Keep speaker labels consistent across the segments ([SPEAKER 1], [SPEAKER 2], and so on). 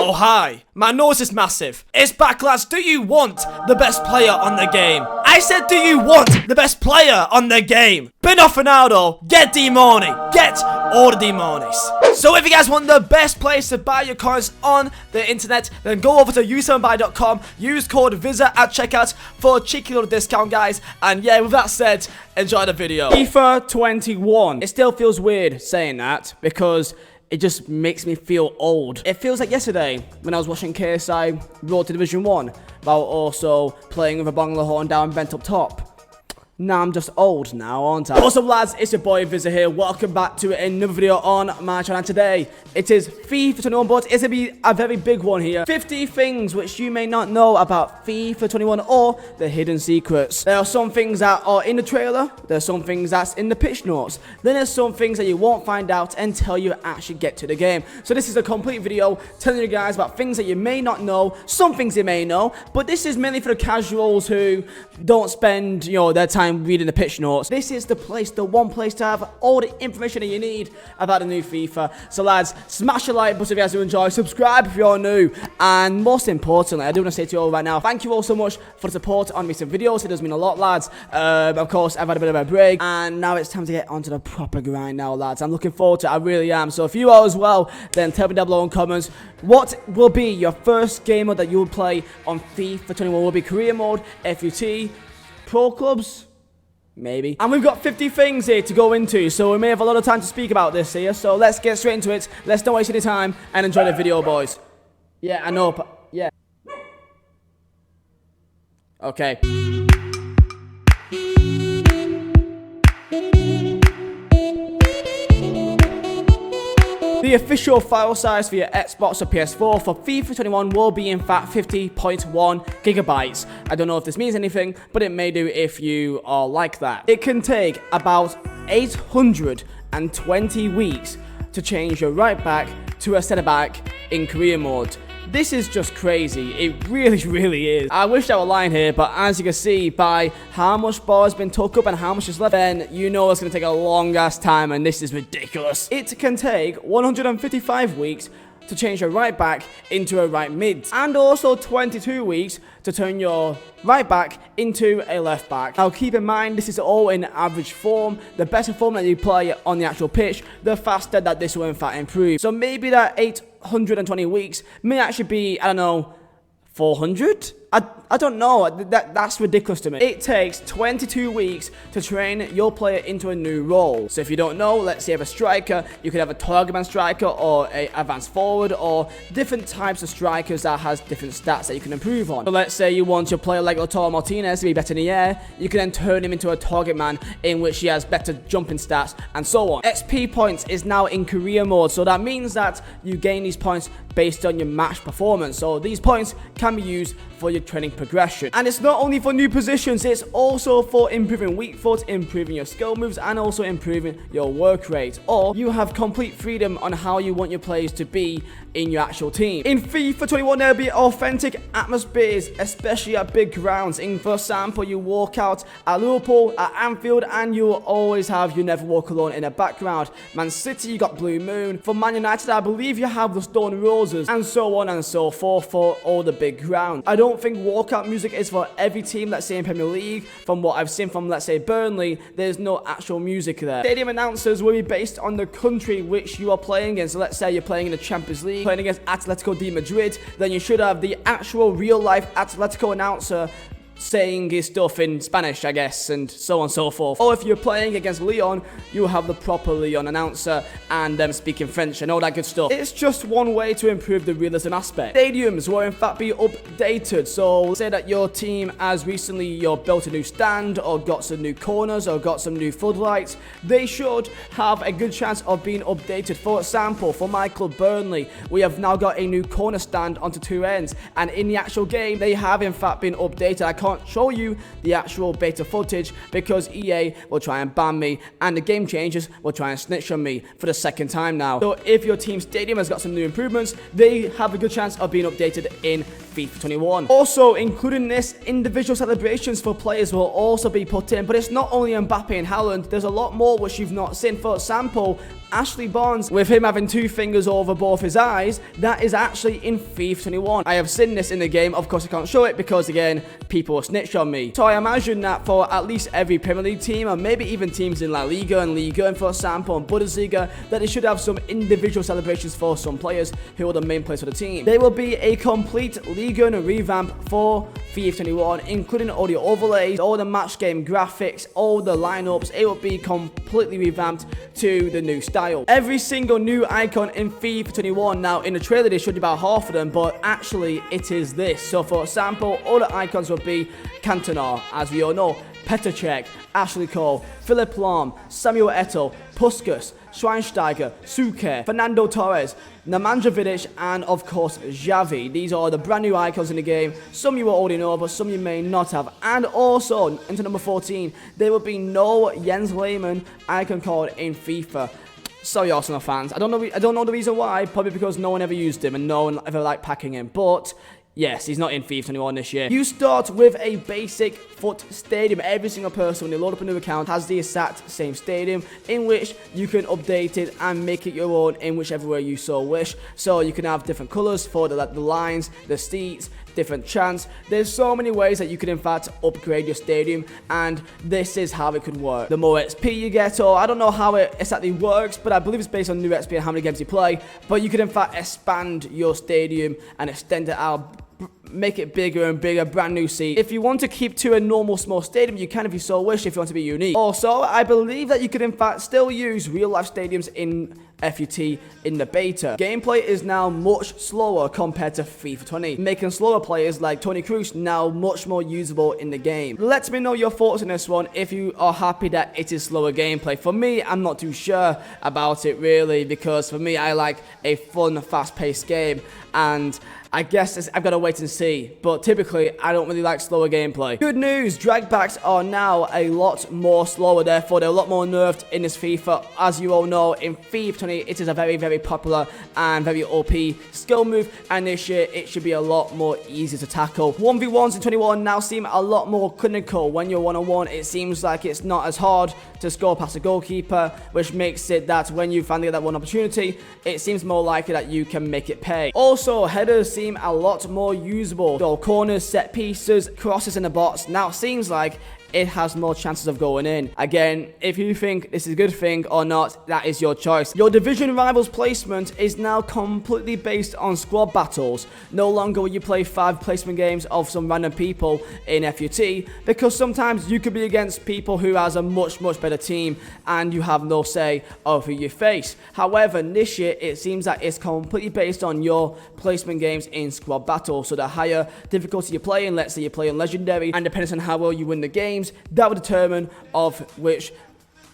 [SPEAKER 1] Oh hi, my nose is massive. It's back, lads. Do you want the best player on the game? I said, do you want the best player on the game? Bin off Ronaldo, get D-Money, get all the D-Monies. So if you guys want the best place to buy your coins on the internet, then go over to u7buy.com, use code Vizeh at checkout for a cheeky little discount, guys. And yeah, with that said, enjoy the video.
[SPEAKER 2] FIFA 21. It still feels weird saying that because it just makes me feel old. It feels like yesterday when I was watching KSI Road to Division 1 while also playing with a bongler horn down bent up top. Now I'm just old now, aren't I? What's up, lads? It's your boy Vizeh here. Welcome back to another video on my channel. And today, it is FIFA 21, but it's going to be a very big one here. 50 things which you may not know about FIFA 21 or the hidden secrets. There are some things that are in the trailer. There are some things that's in the pitch notes. Then there's some things that you won't find out until you actually get to the game. So this is a complete video telling you guys about things that you may not know, some things you may know, but this is mainly for the casuals who don't spend, their time reading the pitch notes. This is the place, the one place to have all the information that you need about the new FIFA. So lads, smash the like button if you guys do enjoy, subscribe if you're new, and most importantly, I do want to say to you all right now, thank you all so much for the support on recent videos. It does mean a lot, lads. Of course, I've had a bit of a break, and now it's time to get onto the proper grind now, lads. I'm looking forward to it, I really am. So if you are as well, then tell me down below in comments, what will be your first game mode that you will play on FIFA 21? Will it be career mode, FUT, pro clubs? Maybe. And we've got 50 things here to go into, so we may have a lot of time to speak about this here. So let's get straight into it. Let's not waste any time and enjoy the video, boys. Yeah, I know, but yeah. Okay. The official file size for your Xbox or PS4 for FIFA 21 will be in fact 50.1 gigabytes. I don't know if this means anything, but it may do if you are like that. It can take about 820 weeks to change your right back to a centre back in career mode. This is just crazy. It really is. I wish I were lying here, but as you can see by how much ball has been took up and how much is left, then you know it's going to take a long ass time, and this is ridiculous. It can take 155 weeks to change your right back into a right mid, and also 22 weeks to turn your right back into a left back. Now keep in mind, this is all in average form. The better form that you play on the actual pitch, the faster that this will in fact improve. So maybe that 820 weeks may actually be, I don't know, 400? I don't know, that's ridiculous to me. It takes 22 weeks to train your player into a new role. So if you don't know, let's say you have a striker, you could have a target man striker or a advanced forward or different types of strikers that has different stats that you can improve on. So let's say you want your player like Lautaro Martinez to be better in the air, you can then turn him into a target man in which he has better jumping stats and so on. XP points is now in career mode, so that means that you gain these points based on your match performance. So these points can be used for your training progression. And it's not only for new positions, it's also for improving weak foot, improving your skill moves, and also improving your work rate. Or you have complete freedom on how you want your players to be in your actual team. In FIFA 21, there'll be authentic atmospheres, especially at big grounds. For example, you walk out at Liverpool, at Anfield, and you will always have You Never Walk Alone in the background. Man City, you got Blue Moon. For Man United, I believe you have the Stone Roses, and so on and so forth for all the big grounds. I don't think walkout music is for every team, let's say in Premier League. From what I've seen from, let's say, Burnley, there's no actual music there. Stadium announcers will be based on the country which you are playing against. So let's say you're playing in the Champions League, playing against Atletico de Madrid, then you should have the actual real-life Atletico announcer saying his stuff in Spanish, I guess, and so on and so forth. Or if you're playing against Lyon, you have the proper Lyon announcer and them speaking French and all that good stuff. It's just one way to improve the realism aspect. Stadiums will in fact be updated. So say that your team has recently built a new stand or got some new corners or got some new floodlights. They should have a good chance of being updated. For example, for my club Burnley, we have now got a new corner stand onto two ends, and in the actual game they have in fact been updated. I can't show you the actual beta footage because EA will try and ban me, and the game changers will try and snitch on me for the second time now. So if your team's stadium has got some new improvements, they have a good chance of being updated in FIFA 21. Also, including this, individual celebrations for players will also be put in, but it's not only Mbappe and Haaland, there's a lot more which you've not seen. For example, Ashley Barnes, with him having 2 fingers over both his eyes, that is actually in FIFA 21. I have seen this in the game. Of course, I can't show it because, again, people will snitch on me. So I imagine that for at least every Premier League team, or maybe even teams in La Liga and Liga, and for example, and Bundesliga, that they should have some individual celebrations for some players who are the main players for the team. There will be a complete Liga and revamp for FIFA 21, including all the overlays, all the match game graphics, all the lineups. It will be completely revamped to the new style. Every single new icon in FIFA 21, now in the trailer they showed you about half of them, but actually it is this. So for example, all the icons will be Cantona, as we all know, Petr Cech, Ashley Cole, Philipp Lahm, Samuel Eto'o, Puskas, Schweinsteiger, Suker, Fernando Torres, Nemanja Vidic, and of course Xavi. These are the brand new icons in the game. Some you will already know, but some you may not have. And also, into number 14, there will be no Jens Lehmann icon card in FIFA. Sorry, Arsenal fans. I don't know the reason why. Probably because no one ever used him and no one ever liked packing him. But yes, he's not in FIFA 21 this year. You start with a basic FUT stadium. Every single person, when they load up a new account, has the exact same stadium in which you can update it and make it your own in whichever way you so wish. So you can have different colors for the lines, the seats, different chants. There's so many ways that you can in fact upgrade your stadium, and this is how it could work. The more XP you get, or I don't know how it exactly works, but I believe it's based on new XP and how many games you play, but you can in fact expand your stadium and extend it out, make it bigger and bigger, brand new seat. If you want to keep to a normal small stadium, you can if you so wish, if you want to be unique. Also, I believe that you could in fact still use real life stadiums in FUT in the beta. Gameplay is now much slower compared to FIFA 20, making slower players like Toni Kroos now much more usable in the game. Let me know your thoughts on this one, if you are happy that it is slower gameplay. For me, I'm not too sure about it really, because for me, I like a fun, fast-paced game, and I guess I've got to wait and see, but typically I don't really like slower gameplay. Good news, dragbacks are now a lot more slower, therefore they're a lot more nerfed in this FIFA. As you all know, in FIFA 20 it is a very, very popular and very OP skill move, and this year it should be a lot more easy to tackle. 1v1s in 21 now seem a lot more clinical. When you're one-on-one, it seems like it's not as hard to score past a goalkeeper, which makes it that when you finally get that one opportunity, it seems more likely that you can make it pay. Also, headers seem a lot more usable. So corners, set pieces, crosses in the box now seems like it has more chances of going in. Again, if you think this is a good thing or not, that is your choice. Your division rivals placement is now completely based on squad battles. No longer will you play 5 placement games of some random people in FUT, because sometimes you could be against people who has a much better team and you have no say of who you face. However, this year it seems that it's completely based on your placement games in squad battles. So the higher difficulty you play in, let's say you play in legendary, and depending on how well you win the game, that will determine of which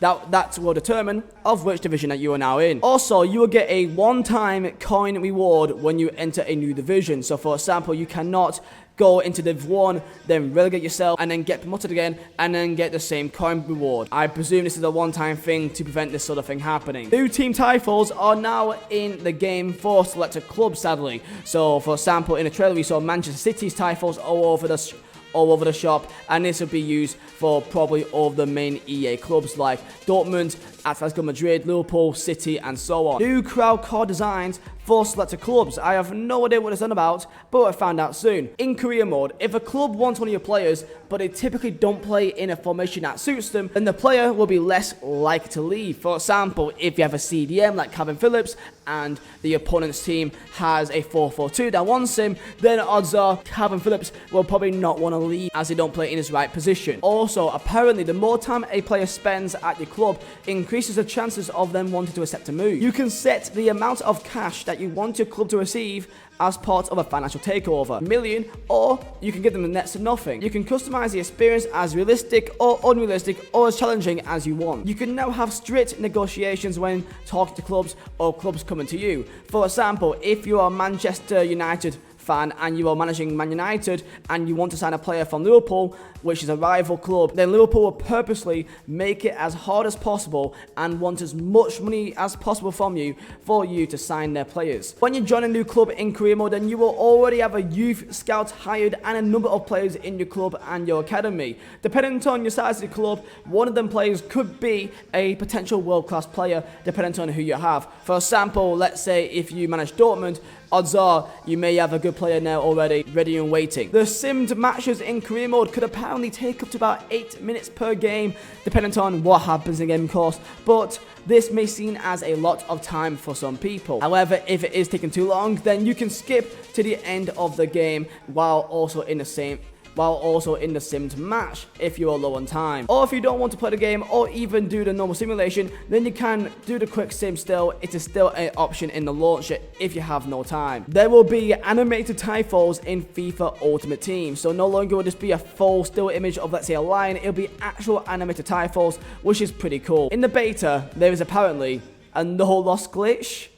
[SPEAKER 2] division that you are now in. Also, you will get a one-time coin reward when you enter a new division. So for example, you cannot go into Div 1, then relegate yourself, and then get promoted again, and then get the same coin reward. I presume this is a one-time thing to prevent this sort of thing happening. New team titles are now in the game for selected clubs, sadly. So for example, in the trailer we saw Manchester City's titles all over the shop, and this will be used for probably all of the main EA clubs like Dortmund, Atletico Madrid, Liverpool, City, and so on. New crowd card designs for selected clubs. I have no idea what it's on about, but I'll find out soon. In career mode, if a club wants one of your players, but they typically don't play in a formation that suits them, then the player will be less likely to leave. For example, if you have a CDM like Calvin Phillips, and the opponent's team has a 4-4-2 that wants him, then odds are Calvin Phillips will probably not want to leave as they don't play in his right position. Also, apparently, the more time a player spends at your club increases the chances of them wanting to accept a move. You can set the amount of cash that you want your club to receive as part of a financial takeover, million, or you can give them the next to nothing. You can customize the experience as realistic or unrealistic or as challenging as you want. You can now have strict negotiations when talking to clubs or clubs coming to you. For example, if you are Manchester United fan and you are managing Man United and you want to sign a player from Liverpool, which is a rival club, then Liverpool will purposely make it as hard as possible and want as much money as possible from you for you to sign their players. When you join a new club in career mode, then you will already have a youth scout hired and a number of players in your club and your academy. Depending on your size of the club, one of them players could be a potential world-class player, depending on who you have. For example, let's say if you manage Dortmund, odds are you may have a good player now already ready and waiting. The simmed matches in career mode could apparently take up to about 8 minutes per game, depending on what happens in game, of course, but this may seem as a lot of time for some people. However, if it is taking too long, then you can skip to the end of the game while also in the simmed match if you are low on time. Or if you don't want to play the game or even do the normal simulation, then you can do the quick sim still. It is still an option in the launcher if you have no time. There will be animated titles in FIFA Ultimate Team, so no longer will this be a full still image of, let's say, a line. It'll be actual animated titles, which is pretty cool. In the beta, there is apparently a no loss glitch.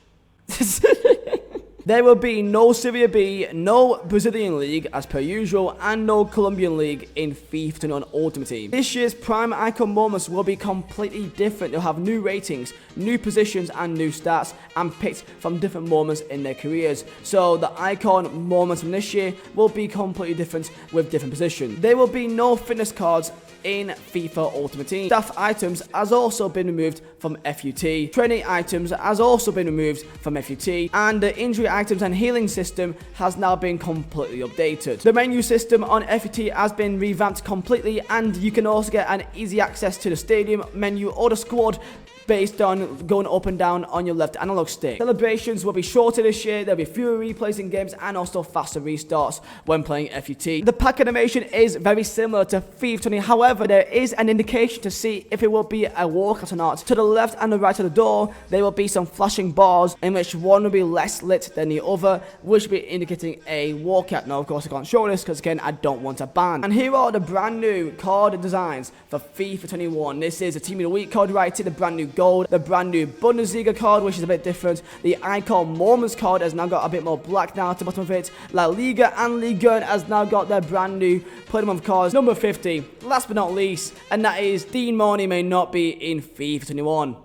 [SPEAKER 2] There will be no Serie B, no Brazilian League as per usual, and no Colombian League in FIFA 21 Ultimate Team. This year's Prime Icon moments will be completely different. They'll have new ratings, new positions, and new stats, and picked from different moments in their careers. So the Icon moments from this year will be completely different with different positions. There will be no fitness cards in FIFA Ultimate Team. Staff items has also been removed from FUT. Training items has also been removed from FUT. And the injury items and healing system has now been completely updated. The menu system on FUT has been revamped completely, and you can also get an easy access to the stadium menu or the squad based on going up and down on your left analog stick. Celebrations will be shorter this year, there'll be fewer replays in games and also faster restarts when playing FUT. The pack animation is very similar to FIFA 20, however there is an indication to see if it will be a walkout or not. To the left and the right of the door, there will be some flashing bars in which one will be less lit than the other, which will be indicating a walkout. Now of course I can't show this because again I don't want a ban. And here are the brand new card designs for FIFA 21. This is a Team of the Week card right here, the brand new gold, the brand new Bundesliga card, which is a bit different. The Icon Moments card has now got a bit more black now at the bottom of it. La Liga and Ligue 1 has now got their brand new Player of the Month cards. Number 50, last but not least, and that is Dean Marney may not be in FIFA 21.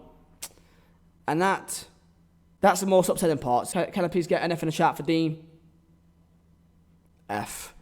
[SPEAKER 2] And that's the most upsetting part. Can I please get an F in the chat for Dean? F.